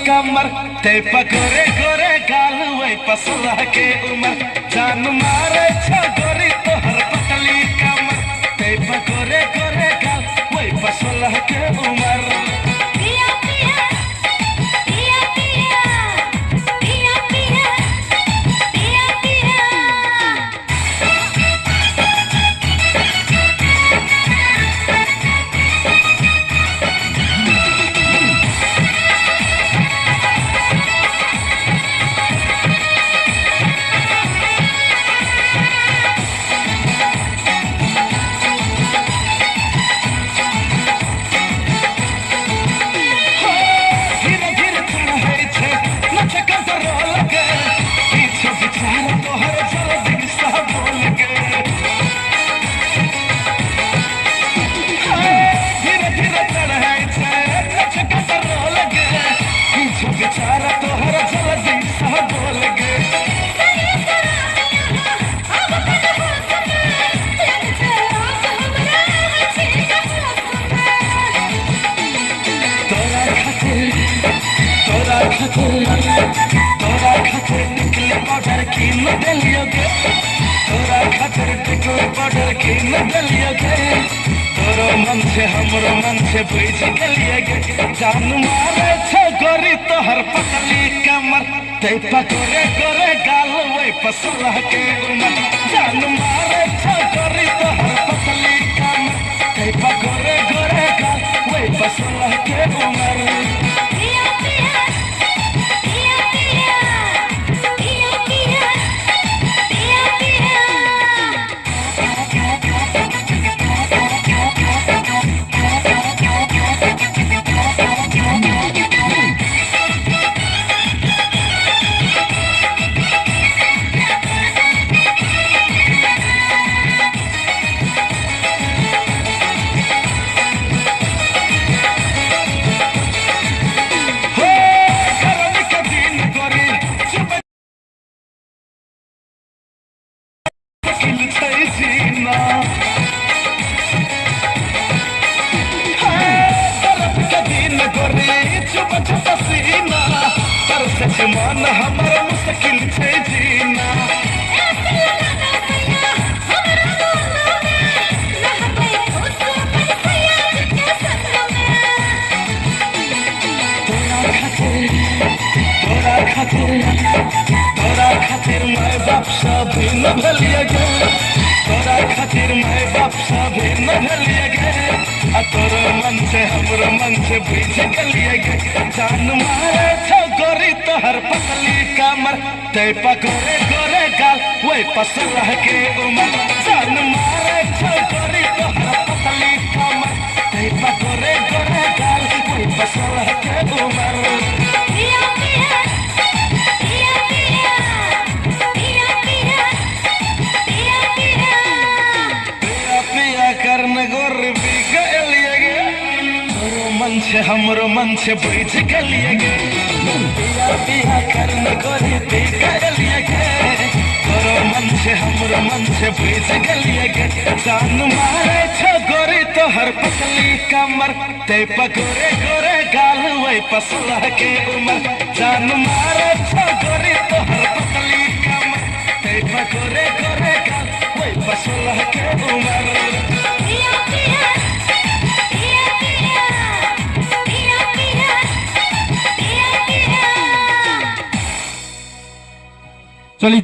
कमर ते पकोरे गोरे गाल वही पसला के उमर जान मारे छोरी तोहर पतली कमर ते पकोरे गोरे गाल वही पसला के उमर पिया पिया पिया पिया पिया पिया पिया पिया तोरा खातिर टिकली पाउडर की न डलियोगे तोरा खातिर टिकली पाउडर की न डलियोगे तोरो मन से हमरो मन से बुझ गलियोगे जान मारे छो गोरी तोहर पतली कमर ते पकोरे गोरे गाल वही पसला के उमर जान मारे छो गोरी तोहर पतली कमर ते पकोरे गोरे गाल वही पसला के उमर मन हमारा मुश्किल छे जीना तोरा खातिर माय बाप सभी न भलिया गे तोरा खातिर माय बाप सभी न भलिया गे आ तोरो मन से हमरो मन से बुझ गलिया गे जान मारे छो गोरी तोहर पतली कमर ते पकोरे गोरे गाल वही पसला के उमर जान मारे छो गोरी तोहर पतली कमर ते पकोरे गोरे गाल वही पसला के उमर पिया पिया पिया पिया पिया पिया पिया पिया पिया पिया करन गोर भी गलिया गे तोरो मन से हमरो मन से बुझ गलिया गे पिया पिया करन गोर भी गलिया गे तोरो मन से हमरो मन से बुझ गलिया गे जान मारे छो गोरी तोहर पतली कमर ते पकोरे गोरे गाल वही पसला के उमर जान मारे छो गोरी तोहर पतली कमर ते पकोरे गोरे गाल वही पसला के उमर पिया पिया पिया पिया पिया पिया पिया पिया चलिए